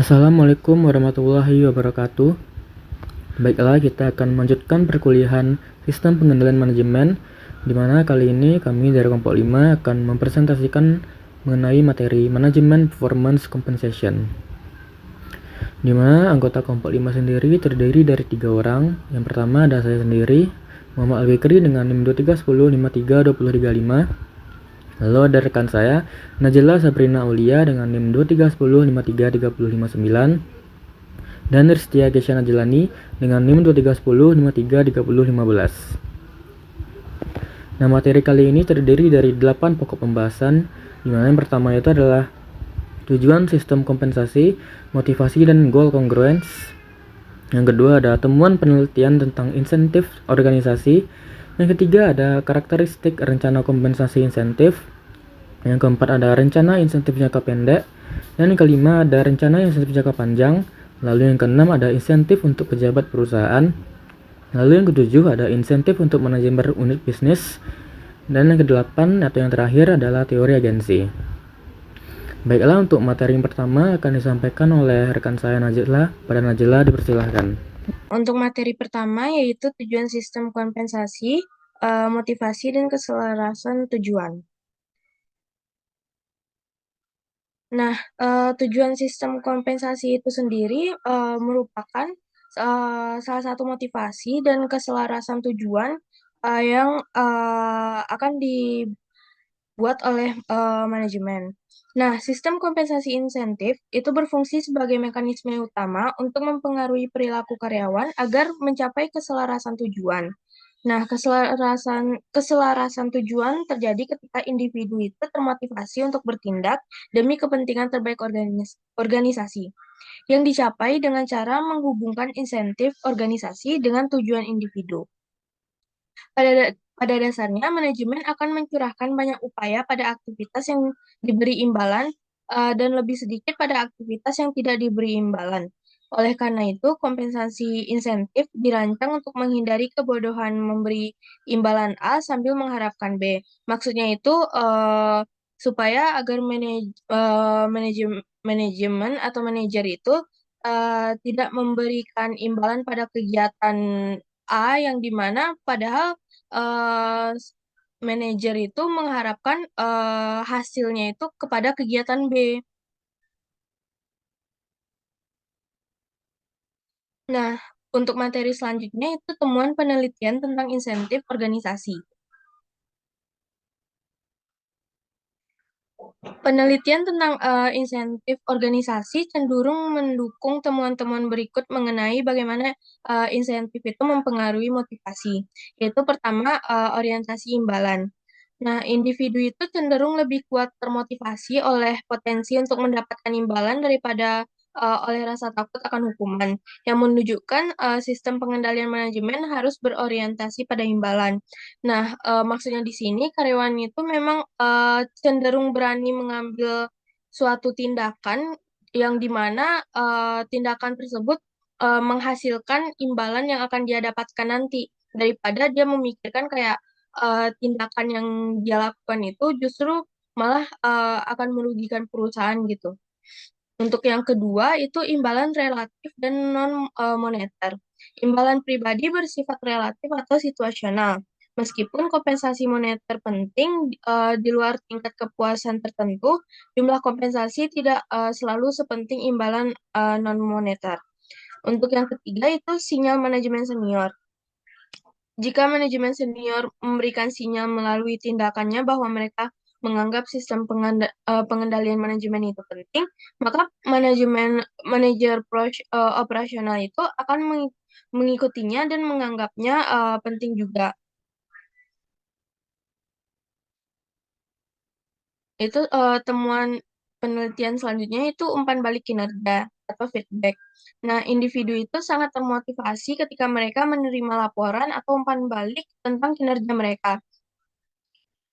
Assalamualaikum warahmatullahi wabarakatuh. Baiklah, kita akan melanjutkan perkuliahan Sistem Pengendalian Manajemen, di mana kali ini kami dari kelompok 5 akan mempresentasikan mengenai materi Manajemen Performance Compensation. Di mana anggota kelompok 5 sendiri terdiri dari 3 orang. Yang pertama ada saya sendiri, Muhammad Al-Bikri dengan NIM 2310532035. Lalu ada rekan saya, Najla Sabrina Aulia dengan NIM 2310533059. Dan Riztia Gesyana Jelani dengan NIM 2310533015. Nah, materi kali ini terdiri dari 8 pokok pembahasan, di mana yang pertama itu adalah tujuan sistem kompensasi, motivasi dan goal congruence. Yang kedua ada temuan penelitian tentang insentif organisasi. Yang ketiga ada karakteristik rencana kompensasi insentif. Yang keempat ada rencana insentif jangka pendek. Dan yang kelima ada rencana insentif jangka panjang. Lalu yang keenam ada insentif untuk pejabat perusahaan. Lalu yang ketujuh ada insentif untuk manajemen unit bisnis. Dan yang kedelapan atau yang terakhir adalah teori agensi. Baiklah, untuk materi yang pertama akan disampaikan oleh rekan saya Najla. Pada Najla dipersilahkan. Untuk materi pertama yaitu tujuan sistem kompensasi, motivasi dan keselarasan tujuan. Nah, tujuan sistem kompensasi itu sendiri merupakan salah satu motivasi dan keselarasan tujuan yang akan dibuat oleh manajemen. Nah, sistem kompensasi insentif itu berfungsi sebagai mekanisme utama untuk mempengaruhi perilaku karyawan agar mencapai keselarasan tujuan. Nah, keselarasan tujuan terjadi ketika individu itu termotivasi untuk bertindak demi kepentingan terbaik organisasi, yang dicapai dengan cara menghubungkan insentif organisasi dengan tujuan individu. Pada dasarnya, manajemen akan mencurahkan banyak upaya pada aktivitas yang diberi imbalan dan lebih sedikit pada aktivitas yang tidak diberi imbalan. Oleh karena itu, kompensasi insentif dirancang untuk menghindari kebodohan memberi imbalan A sambil mengharapkan B. Maksudnya itu supaya agar manajemen atau manajer itu tidak memberikan imbalan pada kegiatan A yang dimana padahal eh, manajer itu mengharapkan hasilnya itu kepada kegiatan B. Nah, untuk materi selanjutnya itu temuan penelitian tentang insentif organisasi. Penelitian tentang insentif organisasi cenderung mendukung temuan-temuan berikut mengenai bagaimana insentif itu mempengaruhi motivasi, yaitu pertama orientasi imbalan. Nah, individu itu cenderung lebih kuat termotivasi oleh potensi untuk mendapatkan imbalan daripada oleh rasa takut akan hukuman, yang menunjukkan sistem pengendalian manajemen harus berorientasi pada imbalan. Nah, maksudnya di sini karyawan itu memang cenderung berani mengambil suatu tindakan yang dimana tindakan tersebut menghasilkan imbalan yang akan dia dapatkan nanti daripada dia memikirkan kayak tindakan yang dia lakukan itu justru malah akan merugikan perusahaan gitu. Untuk yang kedua itu imbalan relatif dan non moneter. Imbalan pribadi bersifat relatif atau situasional. Meskipun kompensasi moneter penting di luar tingkat kepuasan tertentu, jumlah kompensasi tidak selalu sepenting imbalan non moneter. Untuk yang ketiga itu sinyal manajemen senior. Jika manajemen senior memberikan sinyal melalui tindakannya bahwa mereka menganggap sistem pengendalian manajemen itu penting, maka manajer operasional itu akan mengikutinya dan menganggapnya penting juga. Itu temuan penelitian selanjutnya itu umpan balik kinerja atau feedback. Nah, individu itu sangat termotivasi ketika mereka menerima laporan atau umpan balik tentang kinerja mereka.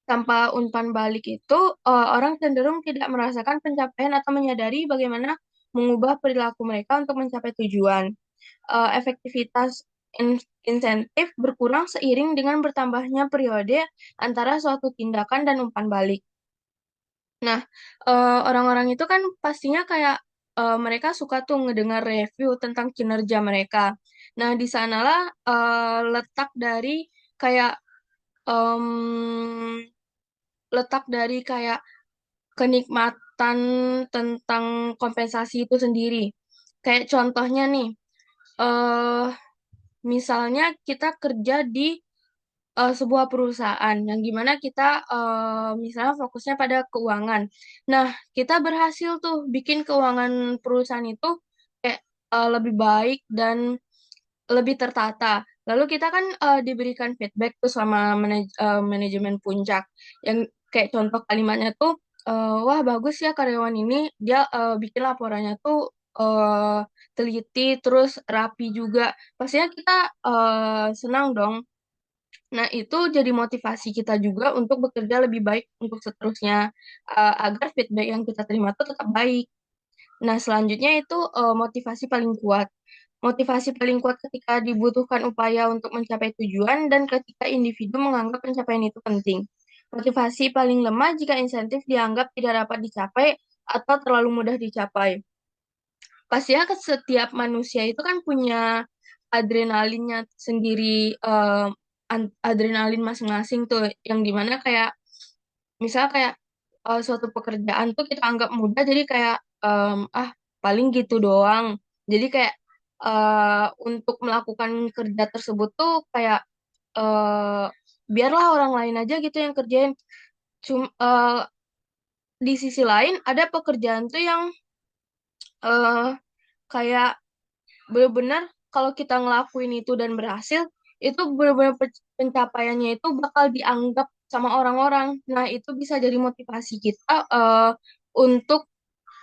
Tanpa umpan balik itu, orang cenderung tidak merasakan pencapaian atau menyadari bagaimana mengubah perilaku mereka untuk mencapai tujuan. Efektivitas insentif berkurang seiring dengan bertambahnya periode antara suatu tindakan dan umpan balik. Nah, orang-orang itu kan pastinya kayak mereka suka tuh ngedengar review tentang kinerja mereka. Nah, di sanalah letak dari kayak em, letak dari kayak kenikmatan tentang kompensasi itu sendiri. Kayak contohnya nih, eh misalnya kita kerja di sebuah perusahaan yang gimana kita misalnya fokusnya pada keuangan. Nah, kita berhasil tuh bikin keuangan perusahaan itu kayak lebih baik dan lebih tertata. Lalu kita kan diberikan feedback tuh sama manajemen puncak yang kayak contoh kalimatnya tuh wah bagus ya karyawan ini dia bikin laporannya tuh eh, teliti terus rapi juga. Pastinya kita senang dong. Nah, itu jadi motivasi kita juga untuk bekerja lebih baik untuk seterusnya agar feedback yang kita terima itu tetap baik. Nah, selanjutnya itu motivasi paling kuat. Motivasi paling kuat ketika dibutuhkan upaya untuk mencapai tujuan dan ketika individu menganggap pencapaian itu penting. Motivasi paling lemah jika insentif dianggap tidak dapat dicapai atau terlalu mudah dicapai. Pastinya setiap manusia itu kan punya adrenalinnya sendiri, adrenalin masing-masing tuh, yang dimana kayak misal kayak suatu pekerjaan tuh kita anggap mudah jadi kayak ah paling gitu doang. Jadi kayak untuk melakukan kerja tersebut tuh kayak eh, biarlah orang lain aja gitu yang kerjain. Di sisi lain ada pekerjaan tuh yang eh, kayak benar-benar kalau kita ngelakuin itu dan berhasil, itu benar-benar pencapaiannya itu bakal dianggap sama orang-orang. Nah, itu bisa jadi motivasi kita untuk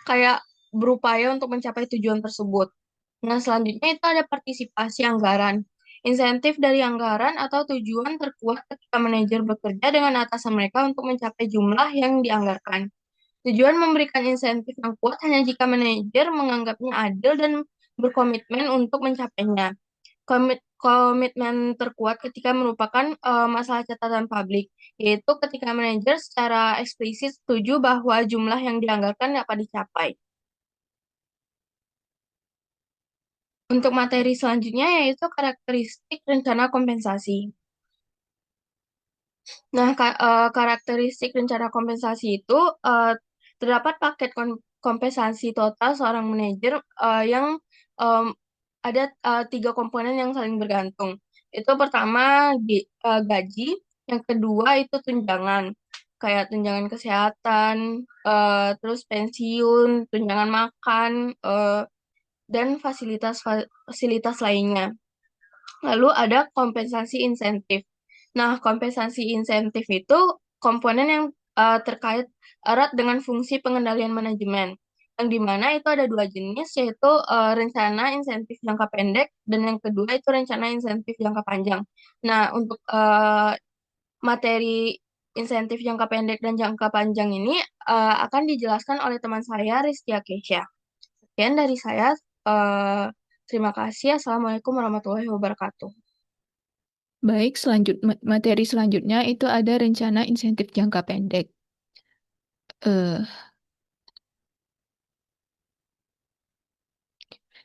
kayak berupaya untuk mencapai tujuan tersebut. Nah, selanjutnya itu ada partisipasi anggaran. Insentif dari anggaran atau tujuan terkuat ketika manajer bekerja dengan atasan mereka untuk mencapai jumlah yang dianggarkan. Tujuan memberikan insentif yang kuat hanya jika manajer menganggapnya adil dan berkomitmen untuk mencapainya. Komitmen terkuat ketika merupakan masalah catatan publik, yaitu ketika manajer secara eksplisit setuju bahwa jumlah yang dianggarkan dapat dicapai. Untuk materi selanjutnya yaitu karakteristik rencana kompensasi. Nah, karakteristik rencana kompensasi itu eh, terdapat paket kompensasi total seorang manajer yang em, ada tiga komponen yang saling bergantung. Itu pertama gaji, yang kedua itu tunjangan, kayak tunjangan kesehatan, terus pensiun, tunjangan makan, dan fasilitas lainnya. Lalu ada kompensasi insentif. Nah, kompensasi insentif itu komponen yang terkait erat dengan fungsi pengendalian manajemen. Yang dimana itu ada dua jenis, yaitu rencana insentif jangka pendek dan yang kedua itu rencana insentif jangka panjang. Nah, untuk materi insentif jangka pendek dan jangka panjang ini akan dijelaskan oleh teman saya, Ristia Kesha. Sekian dari saya. eh, Terima kasih. Assalamualaikum warahmatullahi wabarakatuh. Baik, materi selanjutnya itu ada rencana insentif jangka pendek. Eh,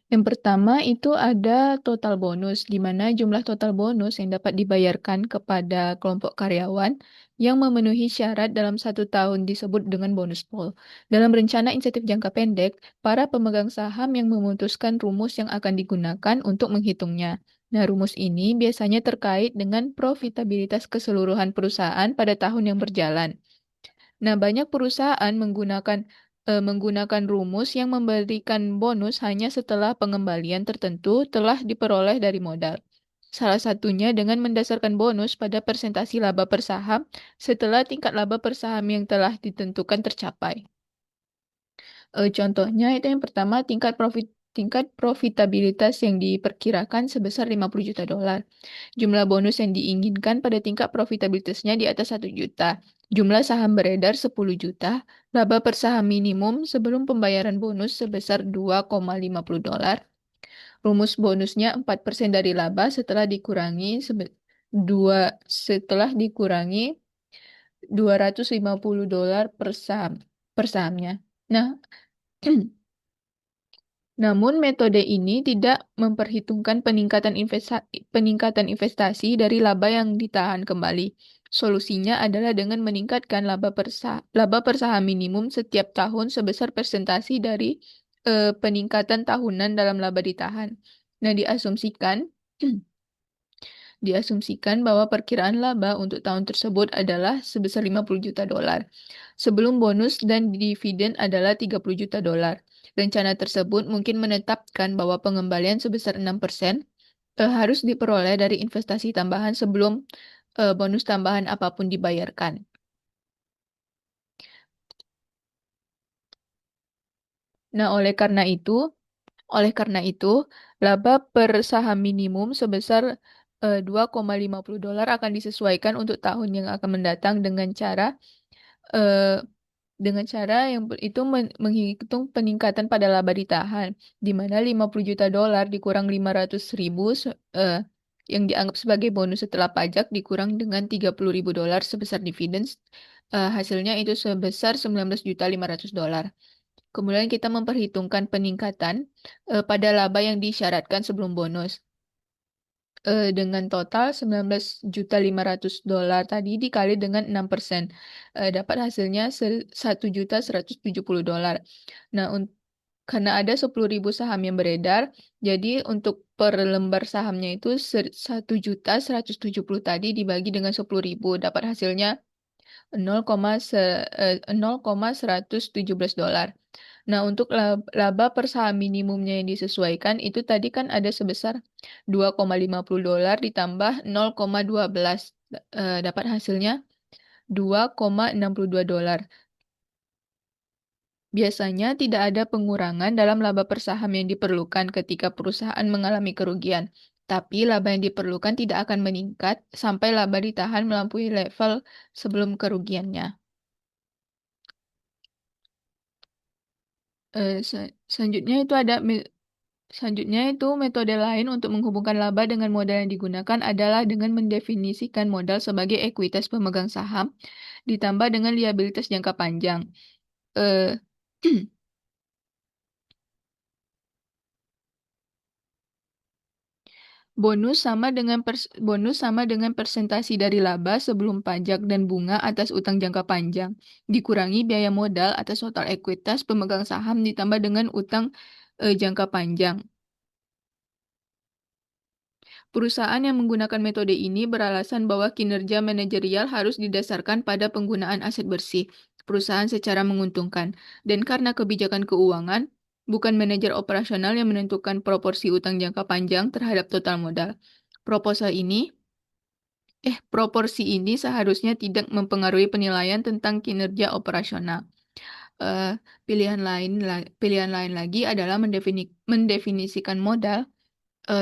yang pertama itu ada total bonus, di mana jumlah total bonus yang dapat dibayarkan kepada kelompok karyawan yang memenuhi syarat dalam 1 tahun disebut dengan bonus pool. Dalam rencana insentif jangka pendek, para pemegang saham yang memutuskan rumus yang akan digunakan untuk menghitungnya. Nah, rumus ini biasanya terkait dengan profitabilitas keseluruhan perusahaan pada tahun yang berjalan. Nah, banyak perusahaan menggunakan rumus yang memberikan bonus hanya setelah pengembalian tertentu telah diperoleh dari modal. Salah satunya dengan mendasarkan bonus pada persentasi laba per saham setelah tingkat laba per saham yang telah ditentukan tercapai. Contohnya itu yang pertama tingkat profitabilitas yang diperkirakan sebesar 50 juta dolar. Jumlah bonus yang diinginkan pada tingkat profitabilitasnya di atas 1 juta. Jumlah saham beredar 10 juta. Laba per saham minimum sebelum pembayaran bonus sebesar 2,50 dolar. Rumus bonusnya 4% dari laba setelah dikurangi 250 dolar per sahamnya. Nah, Namun metode ini tidak memperhitungkan peningkatan investasi dari laba yang ditahan kembali. Solusinya adalah dengan meningkatkan laba per saham minimum setiap tahun sebesar persentase dari peningkatan tahunan dalam laba ditahan. Nah, diasumsikan bahwa perkiraan laba untuk tahun tersebut adalah sebesar 50 juta dolar. Sebelum bonus dan dividen adalah 30 juta dolar. Rencana tersebut mungkin menetapkan bahwa pengembalian sebesar 6% harus diperoleh dari investasi tambahan sebelum bonus tambahan apapun dibayarkan. Nah, oleh karena itu, laba per saham minimum sebesar 2,50 dolar akan disesuaikan untuk tahun yang akan mendatang eh, dengan cara itu menghitung peningkatan pada laba ditahan, di mana 50 juta dolar dikurang 500 ribu yang dianggap sebagai bonus setelah pajak dikurang dengan 30 ribu dolar sebesar dividen, hasilnya itu sebesar 19 juta 500 dolar. Kemudian kita memperhitungkan peningkatan pada laba yang disyaratkan sebelum bonus. Dengan total 19 juta 500 dolar tadi dikali dengan 6%. Dapat hasilnya 1 juta 170 dolar. Nah, karena ada 10.000 saham yang beredar, jadi untuk per lembar sahamnya itu 1 juta 170 tadi dibagi dengan 10.000 dapat hasilnya 0,117 dolar. Nah, untuk laba per saham minimumnya yang disesuaikan itu tadi kan ada sebesar 2,50 dolar ditambah 0,12 dapat hasilnya 2,62 dolar. Biasanya tidak ada pengurangan dalam laba per saham yang diperlukan ketika perusahaan mengalami kerugian, tapi laba yang diperlukan tidak akan meningkat sampai laba ditahan melampaui level sebelum kerugiannya. Selanjutnya itu metode lain untuk menghubungkan laba dengan modal yang digunakan adalah dengan mendefinisikan modal sebagai ekuitas pemegang saham ditambah dengan liabilitas jangka panjang. Eh, bonus sama dengan persentasi dari laba sebelum pajak dan bunga atas utang jangka panjang dikurangi biaya modal atas total ekuitas pemegang saham ditambah dengan utang jangka panjang. Perusahaan yang menggunakan metode ini beralasan bahwa kinerja manajerial harus didasarkan pada penggunaan aset bersih perusahaan secara menguntungkan, dan karena kebijakan keuangan, bukan manajer operasional yang menentukan proporsi utang jangka panjang terhadap total modal. Proporsi ini seharusnya tidak mempengaruhi penilaian tentang kinerja operasional. Pilihan lain lagi adalah mendefinisikan modal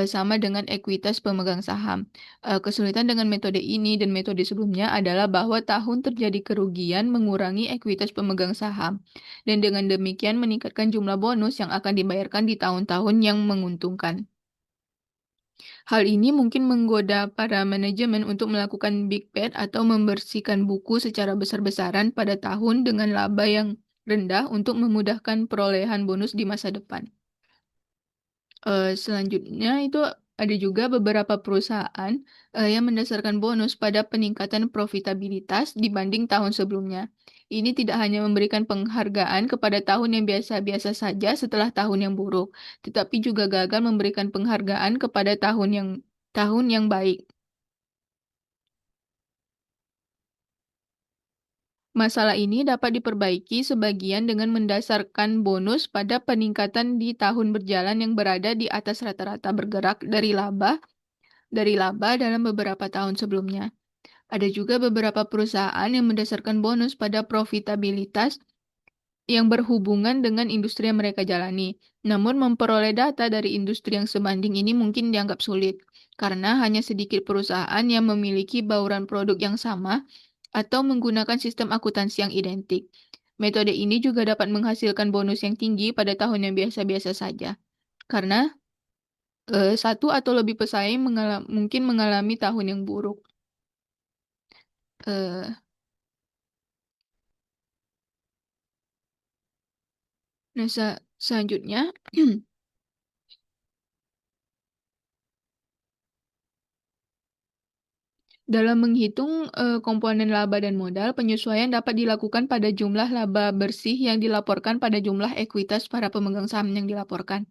sama dengan ekuitas pemegang saham. Kesulitan dengan metode ini dan metode sebelumnya adalah bahwa tahun terjadi kerugian mengurangi ekuitas pemegang saham, dan dengan demikian meningkatkan jumlah bonus yang akan dibayarkan di tahun-tahun yang menguntungkan. Hal ini mungkin menggoda para manajemen untuk melakukan big bet atau membersihkan buku secara besar-besaran pada tahun dengan laba yang rendah untuk memudahkan perolehan bonus di masa depan. Selanjutnya itu ada juga beberapa perusahaan yang mendasarkan bonus pada peningkatan profitabilitas dibanding tahun sebelumnya. Ini tidak hanya memberikan penghargaan kepada tahun yang biasa-biasa saja setelah tahun yang buruk, tetapi juga gagal memberikan penghargaan kepada tahun yang baik. Masalah ini dapat diperbaiki sebagian dengan mendasarkan bonus pada peningkatan di tahun berjalan yang berada di atas rata-rata bergerak dari laba dalam beberapa tahun sebelumnya. Ada juga beberapa perusahaan yang mendasarkan bonus pada profitabilitas yang berhubungan dengan industri yang mereka jalani. Namun memperoleh data dari industri yang sebanding ini mungkin dianggap sulit, karena hanya sedikit perusahaan yang memiliki bauran produk yang sama atau menggunakan sistem akuntansi yang identik. Metode ini juga dapat menghasilkan bonus yang tinggi pada tahun yang biasa-biasa saja, karena satu atau lebih pesaing mungkin mengalami tahun yang buruk. Eh, nah, selanjutnya Dalam menghitung komponen laba dan modal, penyesuaian dapat dilakukan pada jumlah laba bersih yang dilaporkan pada jumlah ekuitas para pemegang saham yang dilaporkan.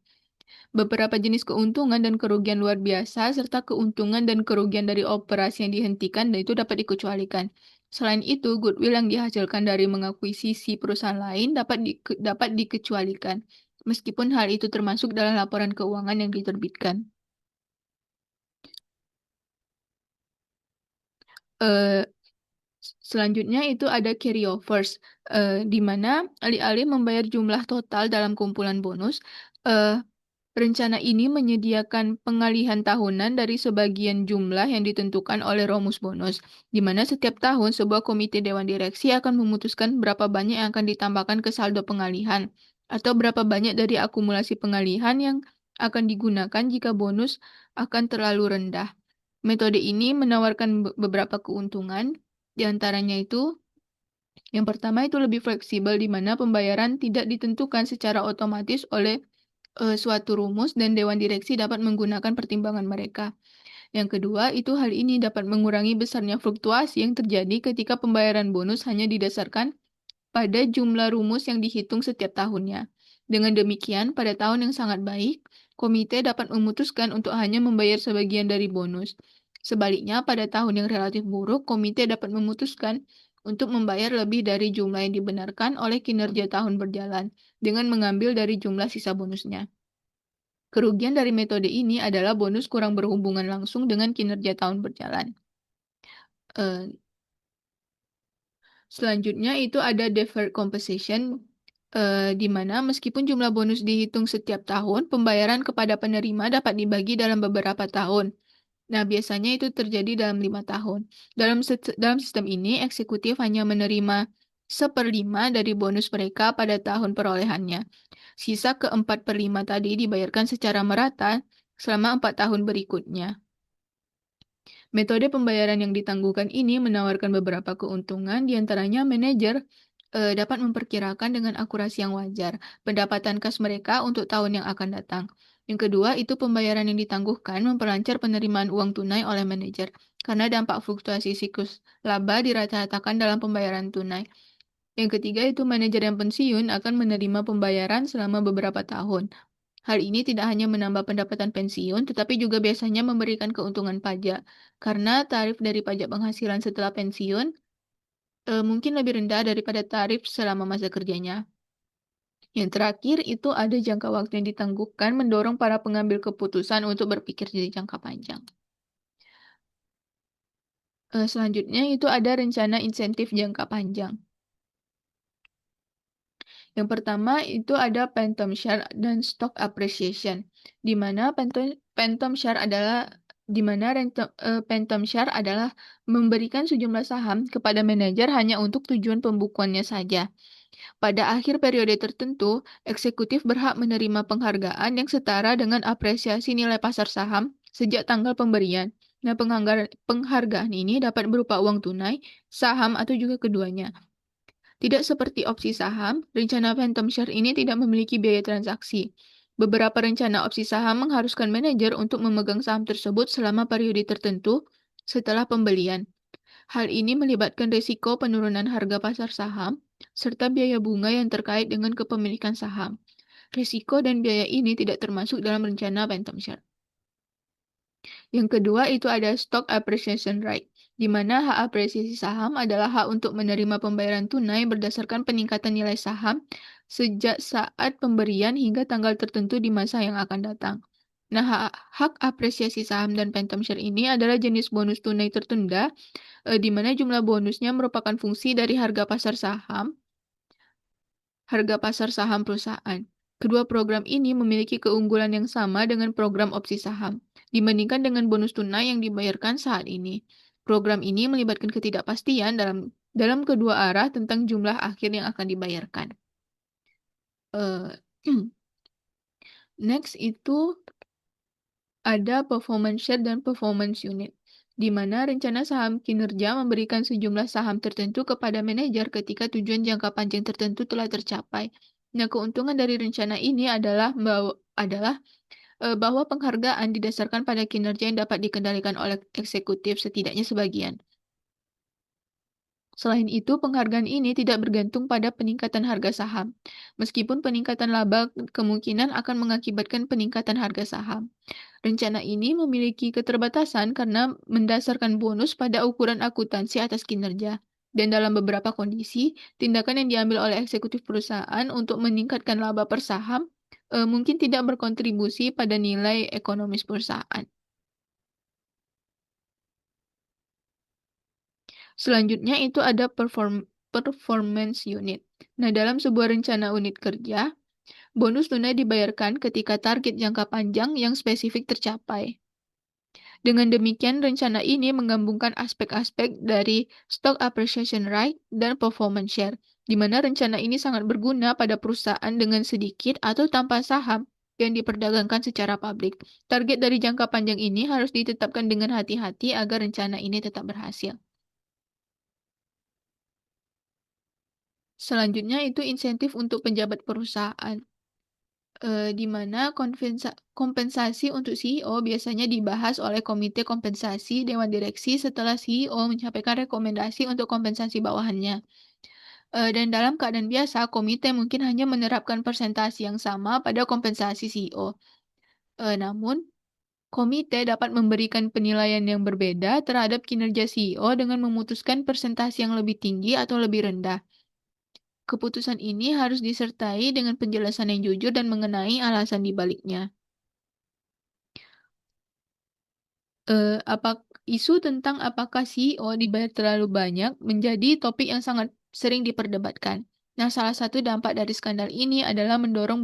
Beberapa jenis keuntungan dan kerugian luar biasa, serta keuntungan dan kerugian dari operasi yang dihentikan, dan itu dapat dikecualikan. Selain itu, goodwill yang dihasilkan dari mengakuisisi perusahaan lain dapat dikecualikan, meskipun hal itu termasuk dalam laporan keuangan yang diterbitkan. Eh, Selanjutnya itu ada carryovers, di mana alih-alih membayar jumlah total dalam kumpulan bonus, eh, rencana ini menyediakan pengalihan tahunan dari sebagian jumlah yang ditentukan oleh rumus bonus, di mana setiap tahun sebuah komite dewan direksi akan memutuskan berapa banyak yang akan ditambahkan ke saldo pengalihan, atau berapa banyak dari akumulasi pengalihan yang akan digunakan jika bonus akan terlalu rendah. Metode ini menawarkan beberapa keuntungan, di antaranya itu yang pertama itu lebih fleksibel, di mana pembayaran tidak ditentukan secara otomatis oleh suatu rumus dan dewan direksi dapat menggunakan pertimbangan mereka. Yang kedua, itu hal ini dapat mengurangi besarnya fluktuasi yang terjadi ketika pembayaran bonus hanya didasarkan pada jumlah rumus yang dihitung setiap tahunnya. Dengan demikian, pada tahun yang sangat baik, komite dapat memutuskan untuk hanya membayar sebagian dari bonus. Sebaliknya, pada tahun yang relatif buruk, komite dapat memutuskan untuk membayar lebih dari jumlah yang dibenarkan oleh kinerja tahun berjalan, dengan mengambil dari jumlah sisa bonusnya. Kerugian dari metode ini adalah bonus kurang berhubungan langsung dengan kinerja tahun berjalan. Selanjutnya itu ada deferred compensation, di mana meskipun jumlah bonus dihitung setiap tahun, pembayaran kepada penerima dapat dibagi dalam beberapa tahun. Nah, biasanya itu terjadi dalam 5 tahun. Dalam sistem ini, eksekutif hanya menerima 1/5 dari bonus mereka pada tahun perolehannya. Sisa ke-4/5 tadi dibayarkan secara merata selama 4 tahun berikutnya. Metode pembayaran yang ditangguhkan ini menawarkan beberapa keuntungan, diantaranya manajer dapat memperkirakan dengan akurasi yang wajar pendapatan kas mereka untuk tahun yang akan datang. Yang kedua, itu pembayaran yang ditangguhkan memperlancar penerimaan uang tunai oleh manajer, karena dampak fluktuasi siklus laba dirata-ratakan dalam pembayaran tunai. Yang ketiga, itu manajer yang pensiun akan menerima pembayaran selama beberapa tahun. Hal ini tidak hanya menambah pendapatan pensiun, tetapi juga biasanya memberikan keuntungan pajak, karena tarif dari pajak penghasilan setelah pensiun mungkin lebih rendah daripada tarif selama masa kerjanya. Yang terakhir itu ada jangka waktu yang ditangguhkan, mendorong para pengambil keputusan untuk berpikir di jangka panjang. Selanjutnya itu ada rencana insentif jangka panjang. Yang pertama itu ada phantom share dan stock appreciation, di mana phantom share adalah phantom share adalah memberikan sejumlah saham kepada manajer hanya untuk tujuan pembukuannya saja. Pada akhir periode tertentu, eksekutif berhak menerima penghargaan yang setara dengan apresiasi nilai pasar saham sejak tanggal pemberian. Nah, penghargaan ini dapat berupa uang tunai, saham, atau juga keduanya. Tidak seperti opsi saham, rencana phantom share ini tidak memiliki biaya transaksi. Beberapa rencana opsi saham mengharuskan manajer untuk memegang saham tersebut selama periode tertentu setelah pembelian. Hal ini melibatkan risiko penurunan harga pasar saham, serta biaya bunga yang terkait dengan kepemilikan saham. Risiko dan biaya ini tidak termasuk dalam rencana phantom share. Yang kedua itu ada stock appreciation right, di mana hak apresiasi saham adalah hak untuk menerima pembayaran tunai berdasarkan peningkatan nilai saham sejak saat pemberian hingga tanggal tertentu di masa yang akan datang. Nah, hak apresiasi saham dan phantom share ini adalah jenis bonus tunai tertunda, di mana jumlah bonusnya merupakan fungsi dari harga pasar saham perusahaan. Kedua program ini memiliki keunggulan yang sama dengan program opsi saham, dibandingkan dengan bonus tunai yang dibayarkan saat ini. Program ini melibatkan ketidakpastian dalam kedua arah tentang jumlah akhir yang akan dibayarkan. Next itu ada performance share dan performance unit, di mana rencana saham kinerja memberikan sejumlah saham tertentu kepada manajer ketika tujuan jangka panjang tertentu telah tercapai. Nah, keuntungan dari rencana ini adalah bahwa penghargaan didasarkan pada kinerja yang dapat dikendalikan oleh eksekutif setidaknya sebagian. Selain itu, penghargaan ini tidak bergantung pada peningkatan harga saham. Meskipun peningkatan laba kemungkinan akan mengakibatkan peningkatan harga saham. Rencana ini memiliki keterbatasan karena mendasarkan bonus pada ukuran akuntansi atas kinerja. Dan dalam beberapa kondisi, tindakan yang diambil oleh eksekutif perusahaan untuk meningkatkan laba per saham mungkin tidak berkontribusi pada nilai ekonomis perusahaan. Selanjutnya itu ada performance unit. Nah, dalam sebuah rencana unit kerja, bonus tunai dibayarkan ketika target jangka panjang yang spesifik tercapai. Dengan demikian, rencana ini menggabungkan aspek-aspek dari stock appreciation right dan performance share, di mana rencana ini sangat berguna pada perusahaan dengan sedikit atau tanpa saham yang diperdagangkan secara publik. Target dari jangka panjang ini harus ditetapkan dengan hati-hati agar rencana ini tetap berhasil. Selanjutnya itu insentif untuk pejabat perusahaan, di mana kompensasi untuk CEO biasanya dibahas oleh komite kompensasi dewan direksi setelah CEO menyampaikan rekomendasi untuk kompensasi bawahannya. Dan dalam keadaan biasa, komite mungkin hanya menerapkan persentase yang sama pada kompensasi CEO. Namun, komite dapat memberikan penilaian yang berbeda terhadap kinerja CEO dengan memutuskan persentase yang lebih tinggi atau lebih rendah. Keputusan ini harus disertai dengan penjelasan yang jujur dan mengenai alasan di baliknya. Isu tentang apakah CEO dibayar terlalu banyak menjadi topik yang sangat sering diperdebatkan. Nah, salah satu dampak dari skandal ini adalah mendorong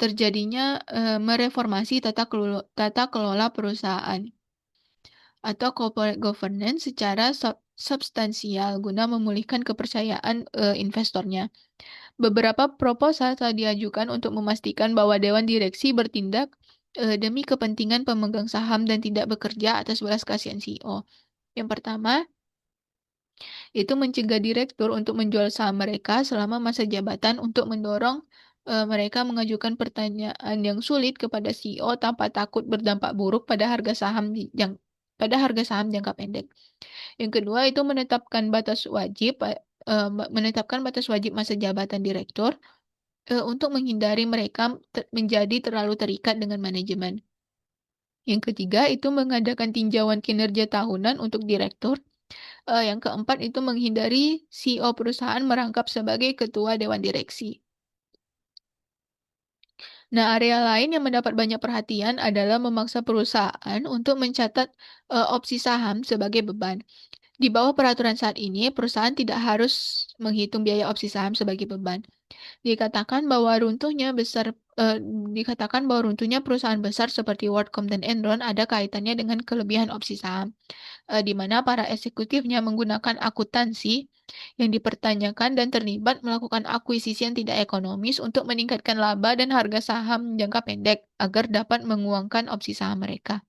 terjadinya mereformasi tata kelola perusahaan atau corporate governance secara substansial guna memulihkan kepercayaan investornya. Beberapa proposal telah diajukan untuk memastikan bahwa dewan direksi bertindak demi kepentingan pemegang saham dan tidak bekerja atas belas kasihan CEO. Yang pertama, itu mencegah direktur untuk menjual saham mereka selama masa jabatan untuk mendorong mereka mengajukan pertanyaan yang sulit kepada CEO tanpa takut berdampak buruk pada harga saham jangka pendek. Yang kedua itu menetapkan batas wajib masa jabatan direktur untuk menghindari mereka menjadi terlalu terikat dengan manajemen. Yang ketiga itu mengadakan tinjauan kinerja tahunan untuk direktur. Yang keempat itu menghindari CEO perusahaan merangkap sebagai ketua dewan direksi. Nah, area lain yang mendapat banyak perhatian adalah memaksa perusahaan untuk mencatat opsi saham sebagai beban. Di bawah peraturan saat ini, perusahaan tidak harus menghitung biaya opsi saham sebagai beban. Dikatakan bahwa runtuhnya perusahaan besar seperti WorldCom dan Enron ada kaitannya dengan kelebihan opsi saham, di mana para eksekutifnya menggunakan akuntansi yang dipertanyakan dan terlibat melakukan akuisisi yang tidak ekonomis untuk meningkatkan laba dan harga saham jangka pendek agar dapat menguangkan opsi saham mereka.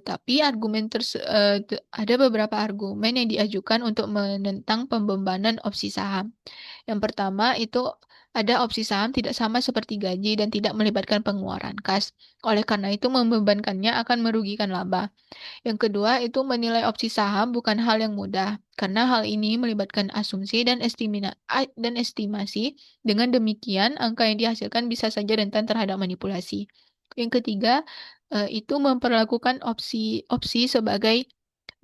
Tapi ada beberapa argumen yang diajukan untuk menentang pembebanan opsi saham. Yang pertama itu ada opsi saham tidak sama seperti gaji dan tidak melibatkan pengeluaran kas. Oleh karena itu membebankannya akan merugikan laba. Yang kedua itu menilai opsi saham bukan hal yang mudah karena hal ini melibatkan asumsi dan estimasi. Dengan demikian angka yang dihasilkan bisa saja rentan terhadap manipulasi. Yang ketiga itu memperlakukan opsi sebagai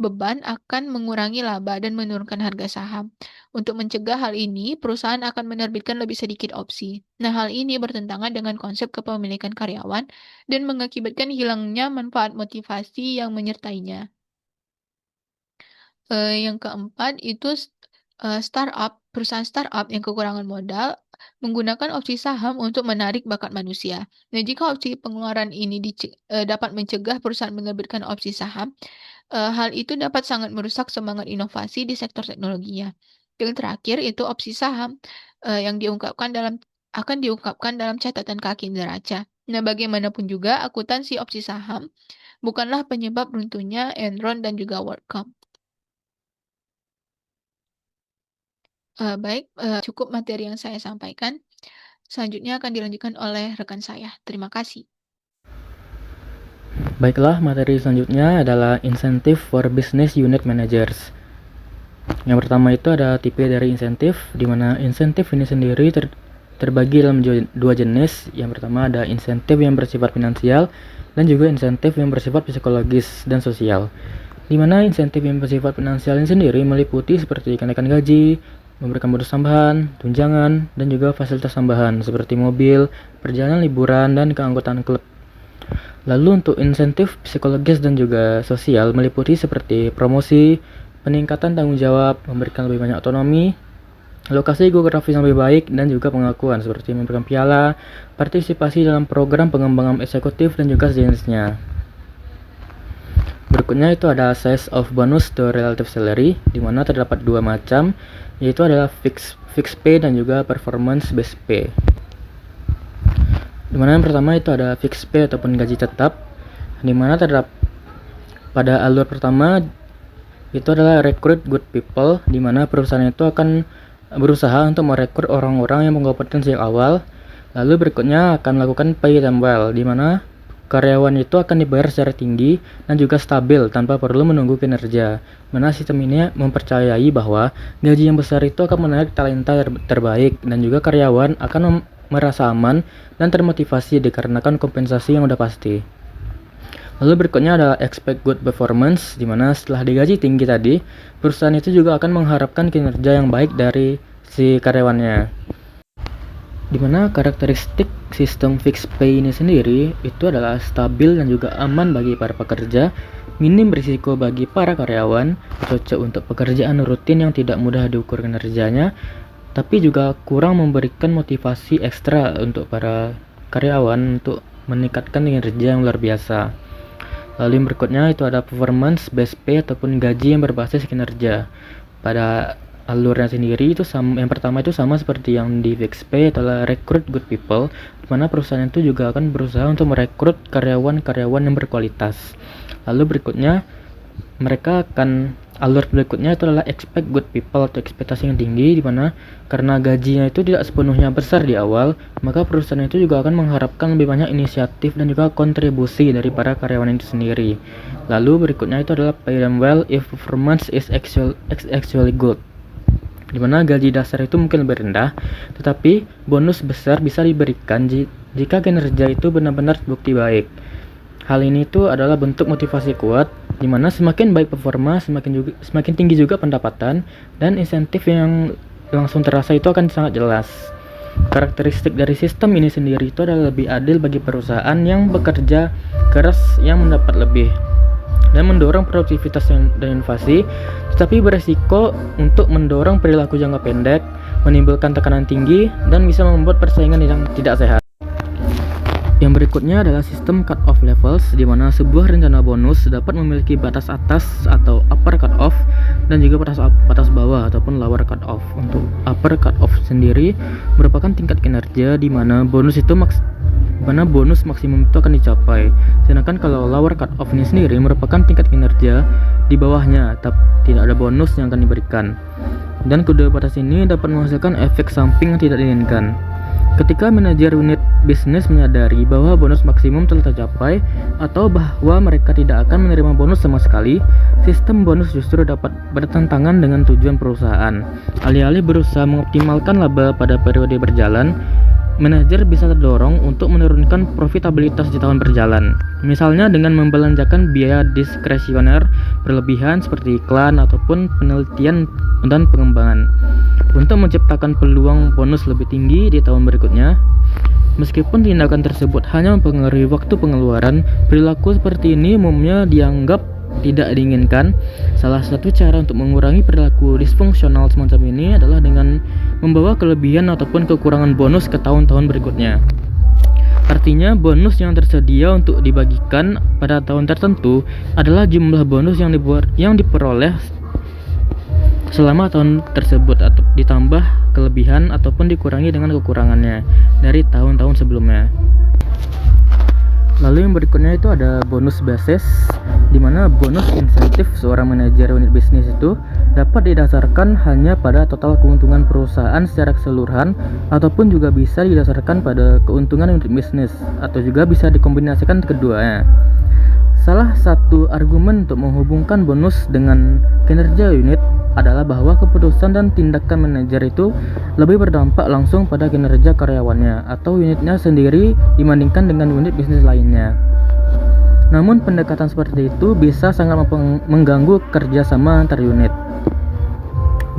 beban akan mengurangi laba dan menurunkan harga saham. Untuk mencegah hal ini, perusahaan akan menerbitkan lebih sedikit opsi. Nah, hal ini bertentangan dengan konsep kepemilikan karyawan dan mengakibatkan hilangnya manfaat motivasi yang menyertainya. Yang keempat itu perusahaan startup yang kekurangan modal menggunakan opsi saham untuk menarik bakat manusia. Nah, jika opsi pengeluaran ini dapat mencegah perusahaan menerbitkan opsi saham, hal itu dapat sangat merusak semangat inovasi di sektor teknologinya. Yang terakhir itu opsi saham yang akan diungkapkan dalam catatan kaki neraca. Nah, bagaimanapun juga akuntansi opsi saham bukanlah penyebab runtuhnya Enron dan juga WorldCom. Baik, cukup materi yang saya sampaikan. Selanjutnya akan dilanjutkan oleh rekan saya. Terima kasih. Baiklah, materi selanjutnya adalah Incentive for Business Unit Managers. Yang pertama itu ada tipe dari insentif, di mana insentif ini sendiri terbagi dalam dua jenis. Yang pertama ada insentif yang bersifat finansial dan juga insentif yang bersifat psikologis dan sosial. Di mana insentif yang bersifat finansial ini sendiri meliputi seperti kenaikan gaji, memberikan bonus tambahan, tunjangan, dan juga fasilitas tambahan seperti mobil, perjalanan liburan, dan keanggotaan klub. Lalu untuk insentif psikologis dan juga sosial meliputi seperti promosi, peningkatan tanggung jawab, memberikan lebih banyak otonomi, lokasi geografis yang lebih baik, dan juga pengakuan seperti memberikan piala, partisipasi dalam program pengembangan eksekutif, dan juga sejenisnya. Berikutnya itu ada size of bonus to relative salary, di mana terdapat dua macam, yaitu adalah fixed pay dan juga performance based pay. Dimana yang pertama itu ada fixed pay ataupun gaji tetap, dimana terdapat pada alur pertama itu adalah recruit good people, dimana perusahaan itu akan berusaha untuk merekrut orang-orang yang berkompeten sejak awal. Lalu berikutnya akan melakukan pay them well, dimana karyawan itu akan dibayar secara tinggi dan juga stabil tanpa perlu menunggu kinerja. Mana sistem ini mempercayai bahwa gaji yang besar itu akan menarik talenta terbaik, dan juga karyawan akan merasa aman dan termotivasi dikarenakan kompensasi yang udah pasti. Lalu berikutnya ada expect good performance, di mana setelah digaji tinggi tadi, perusahaan itu juga akan mengharapkan kinerja yang baik dari si karyawannya. Di mana karakteristik sistem fixed pay ini sendiri itu adalah stabil dan juga aman bagi para pekerja, minim risiko bagi para karyawan, cocok untuk pekerjaan rutin yang tidak mudah diukur kinerjanya, tapi juga kurang memberikan motivasi ekstra untuk para karyawan untuk meningkatkan kinerja yang luar biasa. Lalu yang berikutnya itu ada performance based pay ataupun gaji yang berbasis kinerja. Pada alurnya sendiri itu yang pertama itu sama seperti yang di fixed pay, adalah recruit good people, di mana perusahaan itu juga akan berusaha untuk merekrut karyawan-karyawan yang berkualitas. Lalu berikutnya alur berikutnya itu adalah expect good people atau ekspektasi yang tinggi, di mana karena gajinya itu tidak sepenuhnya besar di awal, maka perusahaan itu juga akan mengharapkan lebih banyak inisiatif dan juga kontribusi dari para karyawan itu sendiri. Lalu berikutnya itu adalah pay them well if performance is actually good, di mana gaji dasar itu mungkin lebih rendah, tetapi bonus besar bisa diberikan jika kinerja itu benar-benar terbukti baik. Hal ini itu adalah bentuk motivasi kuat, di mana semakin baik performa, semakin tinggi juga pendapatan, dan insentif yang langsung terasa itu akan sangat jelas. Karakteristik dari sistem ini sendiri itu adalah lebih adil bagi perusahaan yang bekerja keras yang mendapat lebih, dan mendorong produktivitas dan inovasi, tetapi beresiko untuk mendorong perilaku jangka pendek, menimbulkan tekanan tinggi, dan bisa membuat persaingan yang tidak sehat. Yang berikutnya adalah sistem cut-off levels, di mana sebuah rencana bonus dapat memiliki batas atas atau upper cut-off dan juga batas bawah ataupun lower cut-off. Untuk upper cut-off sendiri merupakan tingkat kinerja di mana bonus maksimum itu akan dicapai. Sedangkan kalau lower cut-off ini sendiri merupakan tingkat kinerja di bawahnya, tapi tidak ada bonus yang akan diberikan. Dan kedua batas ini dapat menghasilkan efek samping yang tidak diinginkan. Ketika manajer unit bisnis menyadari bahwa bonus maksimum telah tercapai atau bahwa mereka tidak akan menerima bonus sama sekali, sistem bonus justru dapat bertentangan dengan tujuan perusahaan. Alih-alih berusaha mengoptimalkan laba pada periode berjalan, manajer bisa terdorong untuk menurunkan profitabilitas di tahun berjalan. Misalnya dengan membelanjakan biaya diskresioner berlebihan seperti iklan ataupun penelitian dan pengembangan untuk menciptakan peluang bonus lebih tinggi di tahun berikutnya. Meskipun tindakan tersebut hanya mempengaruhi waktu pengeluaran, perilaku seperti ini umumnya dianggap tidak diinginkan. Salah satu cara untuk mengurangi perilaku disfungsional semacam ini adalah dengan membawa kelebihan ataupun kekurangan bonus ke tahun-tahun berikutnya. Artinya bonus yang tersedia untuk dibagikan pada tahun tertentu adalah jumlah bonus yang diperoleh selama tahun tersebut, atau ditambah kelebihan ataupun dikurangi dengan kekurangannya dari tahun-tahun sebelumnya. Lalu yang berikutnya itu ada bonus basis, di mana bonus insentif seorang manajer unit bisnis itu dapat didasarkan hanya pada total keuntungan perusahaan secara keseluruhan, ataupun juga bisa didasarkan pada keuntungan unit bisnis, atau juga bisa dikombinasikan keduanya. Salah satu argumen untuk menghubungkan bonus dengan kinerja unit adalah bahwa keputusan dan tindakan manajer itu lebih berdampak langsung pada kinerja karyawannya atau unitnya sendiri dibandingkan dengan unit bisnis lainnya. Namun pendekatan seperti itu bisa sangat mengganggu kerjasama antar unit.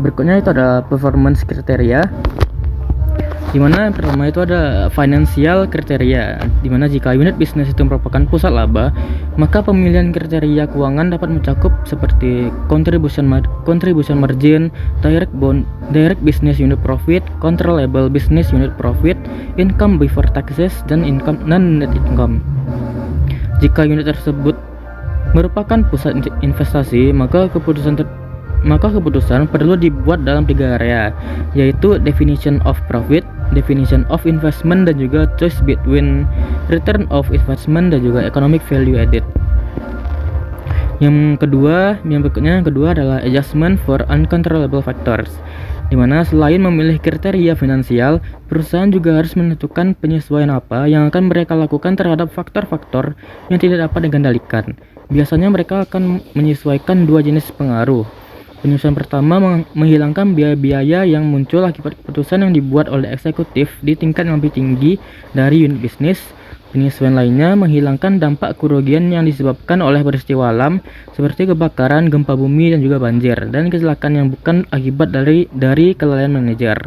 Berikutnya itu ada performance kriteria, di mana yang pertama itu ada financial kriteria, di mana jika unit bisnis itu merupakan pusat laba, maka pemilihan kriteria keuangan dapat mencakup seperti contribution margin, direct business unit profit, controllable business unit profit, income before taxes, dan income non-net income. Jika unit tersebut merupakan pusat investasi, maka keputusan perlu dibuat dalam 3 area, yaitu definition of profit, definition of investment, dan juga choice between return of investment dan juga economic value added. Yang kedua adalah adjustment for uncontrollable factors, di mana selain memilih kriteria finansial, perusahaan juga harus menentukan penyesuaian apa yang akan mereka lakukan terhadap faktor-faktor yang tidak dapat dikendalikan. Biasanya mereka akan menyesuaikan 2 jenis pengaruh. Penyesuaian pertama menghilangkan biaya-biaya yang muncul akibat keputusan yang dibuat oleh eksekutif di tingkat yang lebih tinggi dari unit bisnis. Penyesuaian lainnya menghilangkan dampak kerugian yang disebabkan oleh peristiwa alam seperti kebakaran, gempa bumi, dan juga banjir, dan kecelakaan yang bukan akibat dari kelalaian manajer.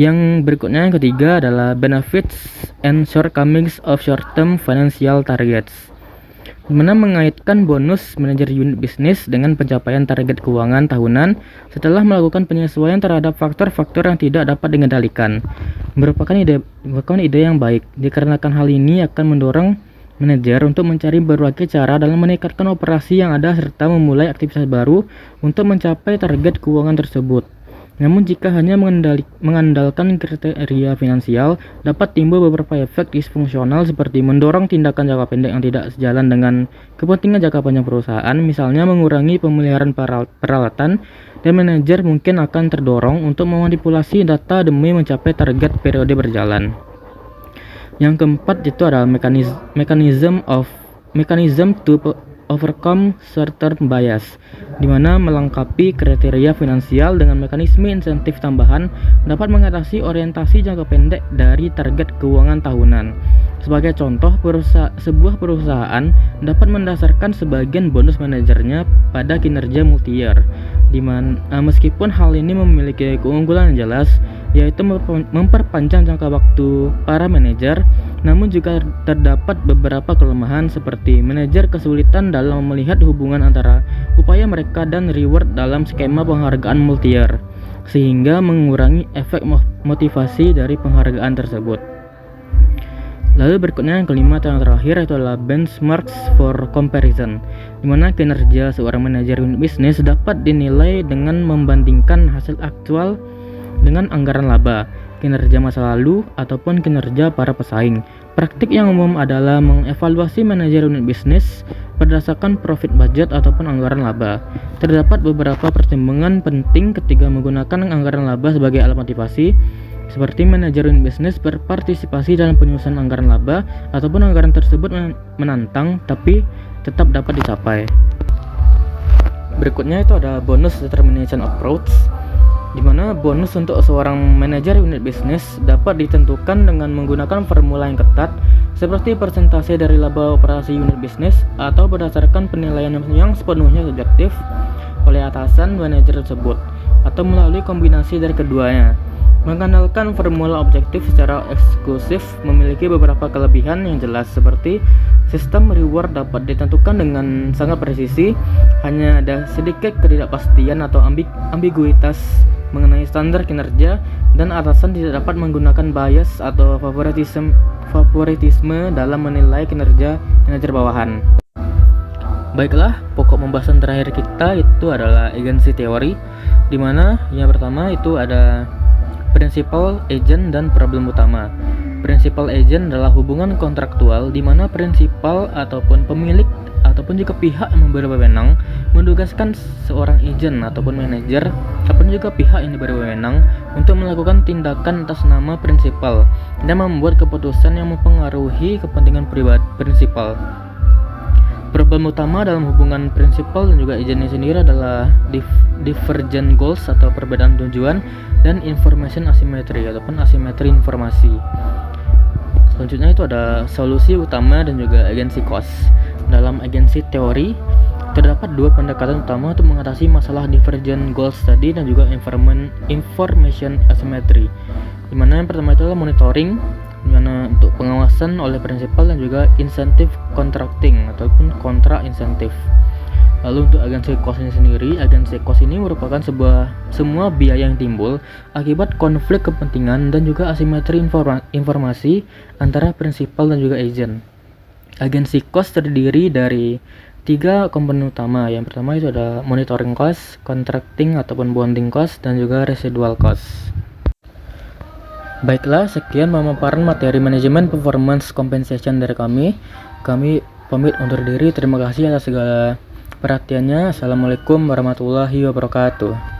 Yang berikutnya, yang ketiga adalah benefits and shortcomings of short-term financial targets, di mana mengaitkan bonus manajer unit bisnis dengan pencapaian target keuangan tahunan setelah melakukan penyesuaian terhadap faktor-faktor yang tidak dapat dikendalikan. Merupakan ide yang baik, dikarenakan hal ini akan mendorong manajer untuk mencari berbagai cara dalam meningkatkan operasi yang ada serta memulai aktivitas baru untuk mencapai target keuangan tersebut. Namun jika hanya mengandalkan kriteria finansial, dapat timbul beberapa efek disfungsional seperti mendorong tindakan jangka pendek yang tidak sejalan dengan kepentingan jangka panjang perusahaan, misalnya mengurangi pemeliharaan peralatan, dan manajer mungkin akan terdorong untuk memanipulasi data demi mencapai target periode berjalan. Yang keempat itu adalah mechanism to overcome short-term bias, di mana melengkapi kriteria finansial dengan mekanisme insentif tambahan dapat mengatasi orientasi jangka pendek dari target keuangan tahunan. Sebagai contoh, sebuah perusahaan dapat mendasarkan sebagian bonus manajernya pada kinerja multi-year, di mana meskipun hal ini memiliki keunggulan yang jelas, yaitu memperpanjang jangka waktu para manajer, namun juga terdapat beberapa kelemahan seperti manajer kesulitan dalam melihat hubungan antara upaya mereka dan reward dalam skema penghargaan multi-year, sehingga mengurangi efek motivasi dari penghargaan tersebut. Lalu berikutnya yang kelima atau yang terakhir itu adalah benchmarks for comparison, di mana kinerja seorang manajer unit bisnis dapat dinilai dengan membandingkan hasil aktual dengan anggaran laba, kinerja masa lalu, ataupun kinerja para pesaing. Praktik yang umum adalah mengevaluasi manajer unit bisnis berdasarkan profit budget ataupun anggaran laba. Terdapat beberapa pertimbangan penting ketika menggunakan anggaran laba sebagai alat motivasi, seperti manajer unit bisnis berpartisipasi dalam penyusunan anggaran laba ataupun anggaran tersebut menantang tapi tetap dapat dicapai. Berikutnya itu ada bonus determination approach, di mana bonus untuk seorang manajer unit bisnis dapat ditentukan dengan menggunakan formula yang ketat seperti persentase dari laba operasi unit bisnis atau berdasarkan penilaian yang sepenuhnya subjektif oleh atasan manajer tersebut atau melalui kombinasi dari keduanya. Mengandalkan formula objektif secara eksklusif memiliki beberapa kelebihan yang jelas, seperti sistem reward dapat ditentukan dengan sangat presisi, hanya ada sedikit ketidakpastian atau ambiguitas mengenai standar kinerja, dan atasan tidak dapat menggunakan bias atau favoritisme dalam menilai kinerja manajer bawahan. Baiklah, pokok pembahasan terakhir kita itu adalah agency theory, di mana yang pertama itu ada principal, agent, dan problem utama. Principal agent adalah hubungan kontraktual di mana prinsipal ataupun pemilik ataupun juga pihak yang memberi wewenang menugaskan seorang agent ataupun manajer ataupun juga pihak yang diberi wewenang untuk melakukan tindakan atas nama prinsipal dan membuat keputusan yang mempengaruhi kepentingan pribadi prinsipal. Problem utama dalam hubungan prinsipal dan juga agent ini sendiri adalah divergent goals atau perbedaan tujuan dan information asymmetry ataupun asimetri informasi. Selanjutnya itu ada solusi utama dan juga agency cost. Dalam agency teori terdapat dua pendekatan utama untuk mengatasi masalah divergent goals tadi dan juga information asymmetry. Di mana yang pertama itu adalah monitoring, di mana untuk pengawasan oleh prinsipal dan juga insentif contracting ataupun kontra insentif. Lalu untuk agency cost ini sendiri, agency cost ini merupakan semua biaya yang timbul akibat konflik kepentingan dan juga asimetri informasi antara prinsipal dan juga agent. Agency cost terdiri dari 3 komponen utama. Yang pertama itu ada monitoring cost, contracting ataupun bonding cost, dan juga residual cost. Baiklah, sekian pemaparan materi manajemen performance compensation dari kami. Kami pamit undur diri. Terima kasih atas segala perhatiannya. Assalamualaikum warahmatullahi wabarakatuh.